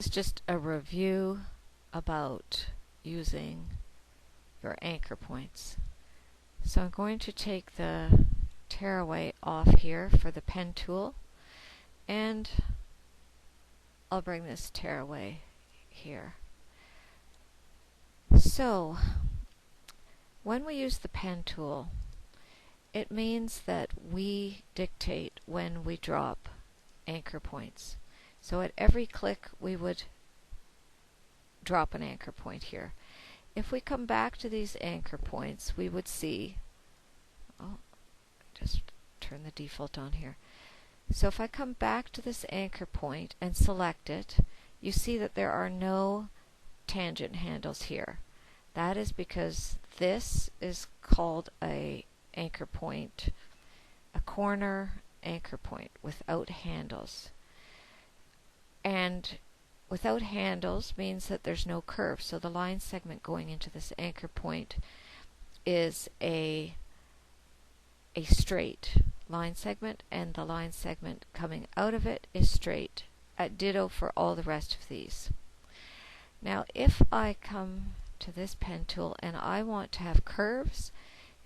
It's just a review about using your anchor points. So I'm going to take the tearaway off here for the pen tool, and I'll bring this tearaway here. So when we use the pen tool, it means that we dictate when we drop anchor points. So at every click we would drop an anchor point here. If we come back to these anchor points, we would see, just turn the default on here. So if I come back to this anchor point and select it, you see that there are no tangent handles here. That is because this is called a anchor point, a corner anchor point without handles. And without handles means that there's no curve. So the line segment going into this anchor point is a straight line segment, and the line segment coming out of it is straight. Ditto for all the rest of these. Now if I come to this pen tool and I want to have curves,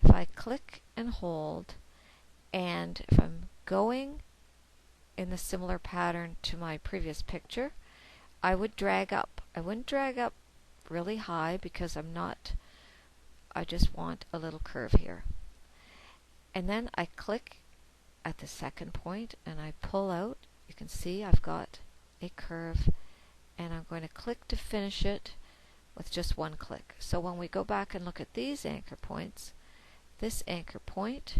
if I click and hold, and if I'm going in the similar pattern to my previous picture, I would drag up. I wouldn't drag up really high because I just want a little curve here. And then I click at the second point and I pull out. You can see I've got a curve, and I'm going to click to finish it with just one click. So when we go back and look at these anchor points, this anchor point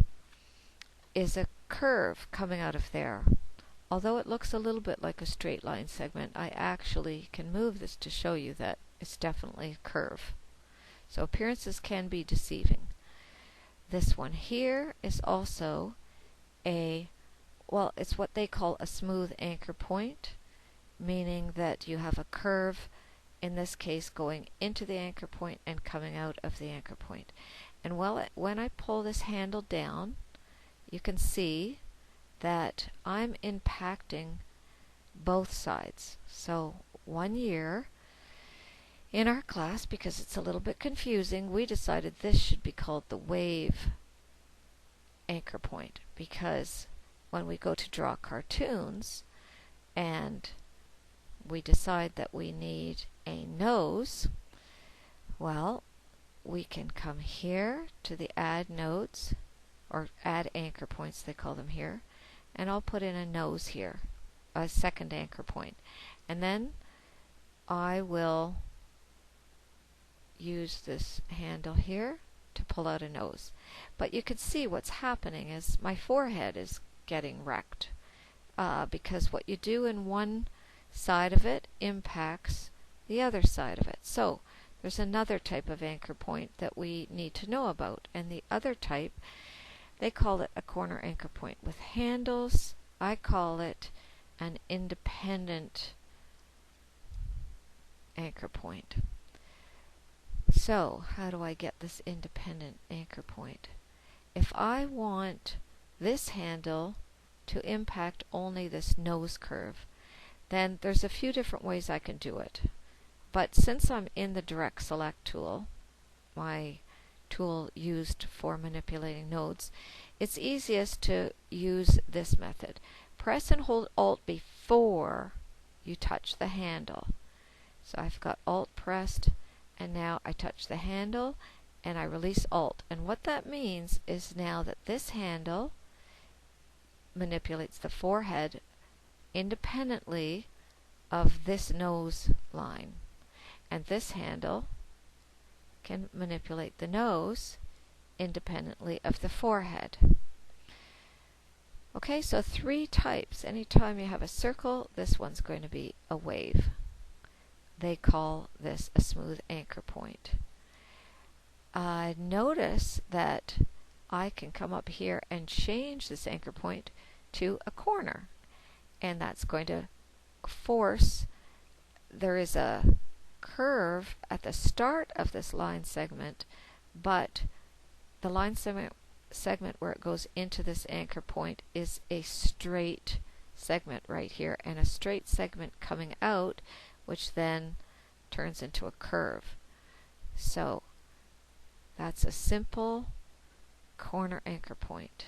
is a curve coming out of there. Although it looks a little bit like a straight line segment, I actually can move this to show you that it's definitely a curve. So appearances can be deceiving. This one here is also it's what they call a smooth anchor point, meaning that you have a curve, in this case going into the anchor point and coming out of the anchor point. And when I pull this handle down, you can see that I'm impacting both sides. So 1 year in our class, because it's a little bit confusing, we decided this should be called the wave anchor point, because when we go to draw cartoons and we decide that we need a nose, well, we can come here to the add nodes, or add anchor points they call them here, and I'll put in a nose here, a second anchor point, and then I will use this handle here to pull out a nose. But you can see what's happening is my forehead is getting wrecked, because what you do in one side of it impacts the other side of it. So there's another type of anchor point that we need to know about, and the other type, they call it a corner anchor point with handles. I call it an independent anchor point. So how do I get this independent anchor point? If I want this handle to impact only this nose curve, then there's a few different ways I can do it. But since I'm in the direct select tool, my tool used for manipulating nodes, it's easiest to use this method. Press and hold Alt before you touch the handle. So I've got Alt pressed, and now I touch the handle and I release Alt. And what that means is now that this handle manipulates the forehead independently of this nose line, and this handle can manipulate the nose independently of the forehead. Okay, so 3 types. Anytime you have a circle, this one's going to be a wave. They call this a smooth anchor point. Notice that I can come up here and change this anchor point to a corner, and that's going to force, there is a curve at the start of this line segment, but the line segment where it goes into this anchor point is a straight segment right here, and a straight segment coming out which then turns into a curve. So that's a simple corner anchor point.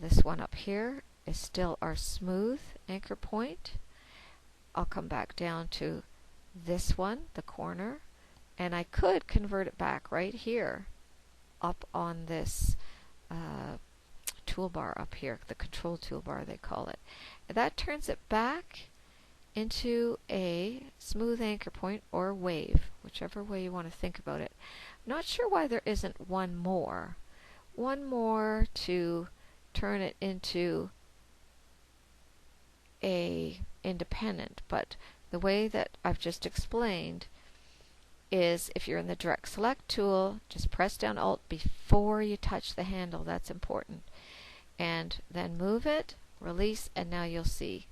This one up here is still our smooth anchor point. I'll come back down to this one, the corner, and I could convert it back right here up on this toolbar up here, the control toolbar they call it. That turns it back into a smooth anchor point or wave, whichever way you want to think about it. I'm not sure why there isn't one more to turn it into a independent, but the way that I've just explained is if you're in the direct select tool, just press down Alt before you touch the handle. That's important. And then move it, release, and now you'll see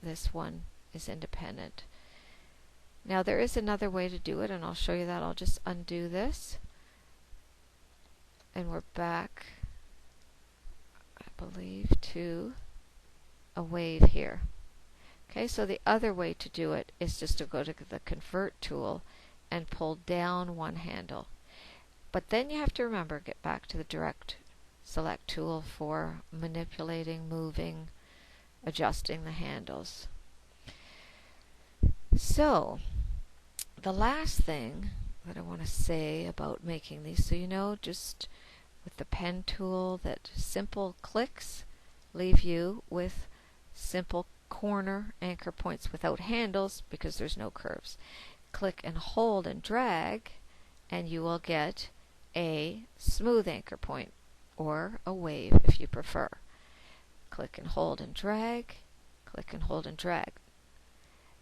this one is independent. Now there is another way to do it, and I'll show you that. I'll just undo this, and we're back, I believe, to a wave here. Okay, so the other way to do it is just to go to the Convert tool and pull down one handle. But then you have to remember, get back to the Direct Select tool for manipulating, moving, adjusting the handles. So, the last thing that I want to say about making these, so you know, just with the pen tool, that simple clicks leave you with simple corner anchor points without handles because there's no curves. Click and hold and drag and you will get a smooth anchor point or a wave if you prefer. Click and hold and drag, click and hold and drag.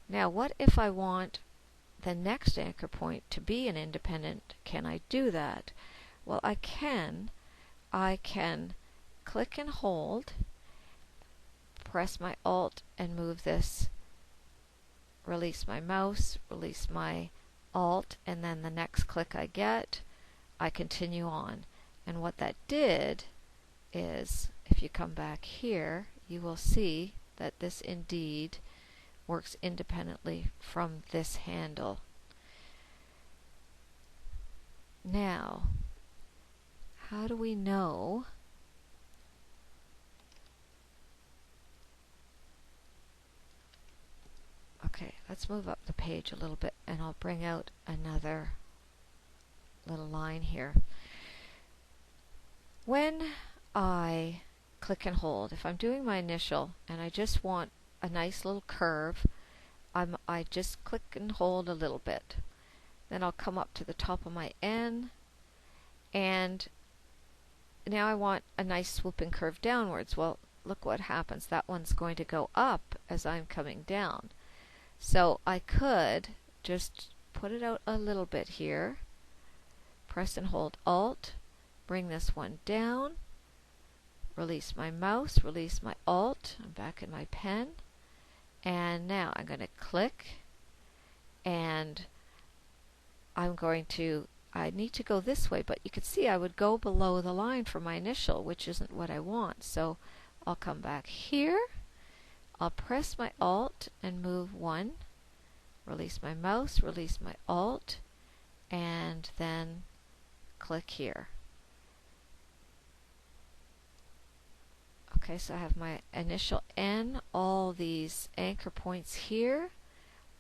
Now what if I want the next anchor point to be an independent? Can I do that? Well, I can. I can click and hold, press my Alt and move this, release my mouse, release my Alt, and then the next click I get, I continue on. And what that did is, if you come back here, you will see that this indeed works independently from this handle. Now, how do we know Okay, let's move up the page a little bit and I'll bring out another little line here. When I click and hold, if I'm doing my initial and I just want a nice little curve, I just click and hold a little bit. Then I'll come up to the top of my N, and now I want a nice swooping curve downwards. Well, look what happens. That one's going to go up as I'm coming down. So I could just put it out a little bit here, press and hold Alt, bring this one down, release my mouse, release my Alt, I'm back in my pen, and now I'm going to click, and I need to go this way, but you can see I would go below the line for my initial, which isn't what I want. So I'll come back here, I'll press my Alt and move one, release my mouse, release my Alt, and then click here. Okay, so I have my initial N. All these anchor points here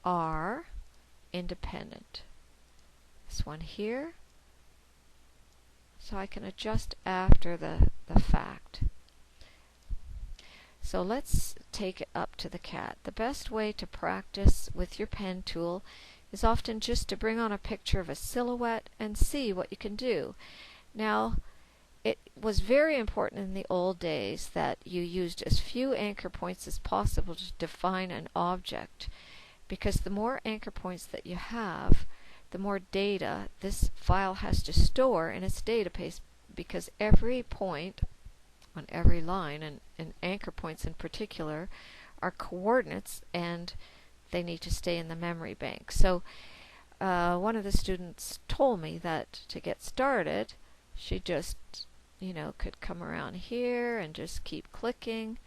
are independent. This one here. So I can adjust after the fact. So let's take it up to the cat. The best way to practice with your pen tool is often just to bring on a picture of a silhouette and see what you can do. Now, it was very important in the old days that you used as few anchor points as possible to define an object, because the more anchor points that you have, the more data this file has to store in its database, because every point on every line, and anchor points in particular, are coordinates and they need to stay in the memory bank. So one of the students told me that to get started, she just could come around here and just keep clicking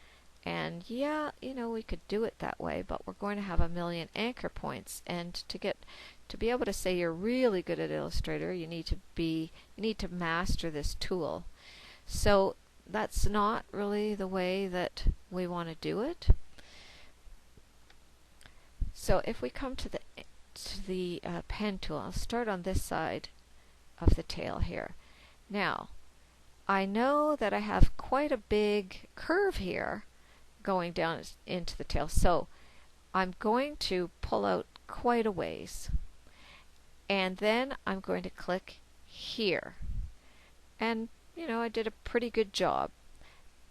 And yeah, we could do it that way, but we're going to have a million anchor points. And to be able to say you're really good at Illustrator, you need to master this tool. So that's not really the way that we want to do it. So if we come to the pen tool, I'll start on this side of the tail here. Now, I know that I have quite a big curve here going down into the tail, so I'm going to pull out quite a ways, and then I'm going to click here, and I did a pretty good job.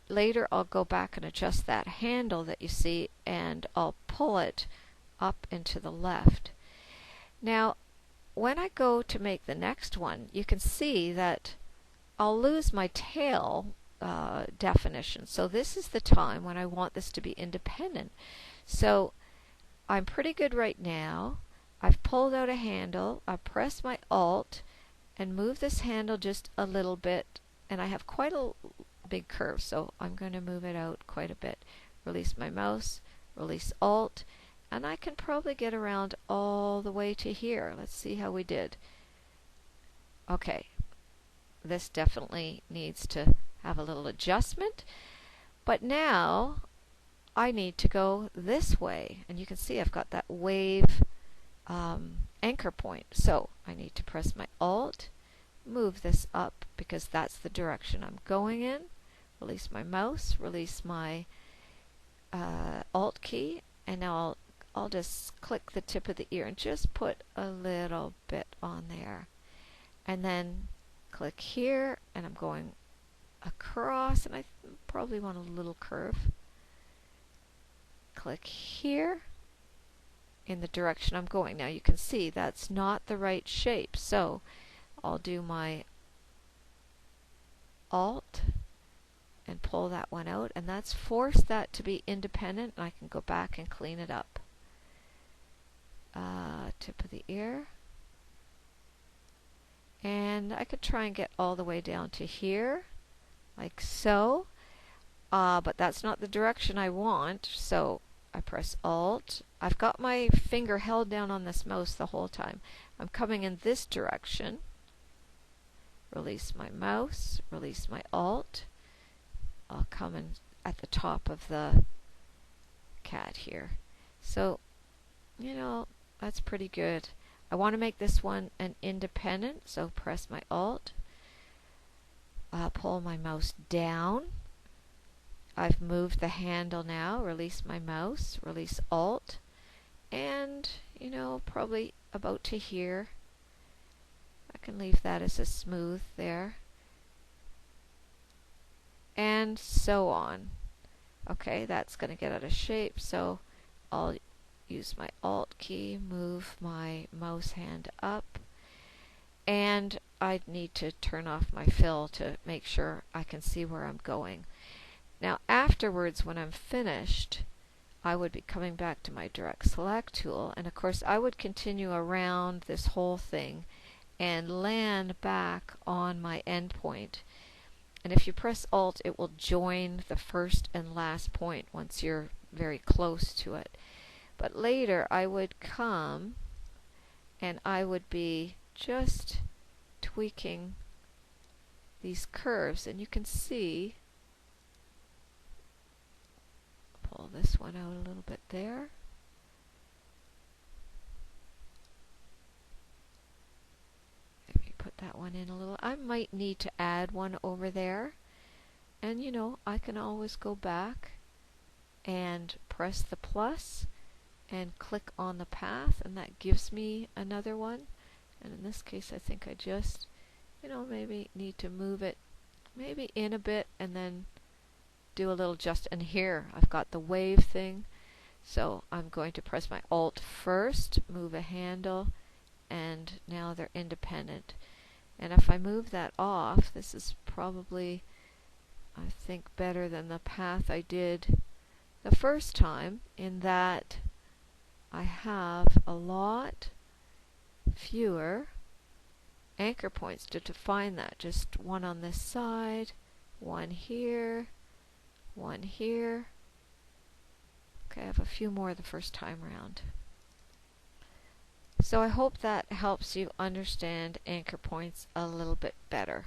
Later I'll go back and adjust that handle that you see, and I'll pull it up and to the left. Now when I go to make the next one, you can see that I'll lose my tail definition. So this is the time when I want this to be independent. So I'm pretty good right now. I've pulled out a handle, I press my Alt and move this handle just a little bit, and I have quite a big curve, so I'm going to move it out quite a bit. Release my mouse, release Alt, and I can probably get around all the way to here. Let's see how we did. Okay, this definitely needs to have a little adjustment, but now I need to go this way, and you can see I've got that wave anchor point. So I need to press my Alt, move this up because that's the direction I'm going in, release my mouse, release my Alt key, and now I'll just click the tip of the ear and just put a little bit on there, and then click here, and I'm going across, and I probably want a little curve. Click here in the direction I'm going. Now you can see that's not the right shape, so I'll do my Alt and pull that one out, and that's forced that to be independent, and I can go back and clean it up. Tip of the ear, and I could try and get all the way down to here like so, but that's not the direction I want, so I press Alt. I've got my finger held down on this mouse the whole time. I'm coming in this direction. Release my mouse, release my Alt. I'll come in at the top of the cat here. So, that's pretty good. I want to make this one an independent, so press my Alt. Pull my mouse down. I've moved the handle now, release my mouse, release Alt, and probably about to here. I can leave that as a smooth there, and so on. Okay, that's going to get out of shape, so I'll use my Alt key, move my mouse hand up, and I need to turn off my fill to make sure I can see where I'm going. Now afterwards, when I'm finished, I would be coming back to my direct select tool, and of course I would continue around this whole thing and land back on my endpoint. And if you press Alt, it will join the first and last point once you're very close to it. But later I would come and I would be just tweaking these curves, and you can see, pull this one out a little bit there. Maybe put that one in a little. I might need to add one over there, and I can always go back and press the plus and click on the path, and that gives me another one. And in this case I think I just maybe need to move it maybe in a bit and then do a little and here I've got the wave thing, so I'm going to press my Alt first, move a handle, and now they're independent. And if I move that off, this is probably, I think, better than the path I did the first time, in that I have a lot fewer anchor points to define that. Just one on this side, one here, Okay, I have a few more the first time around. So I hope that helps you understand anchor points a little bit better.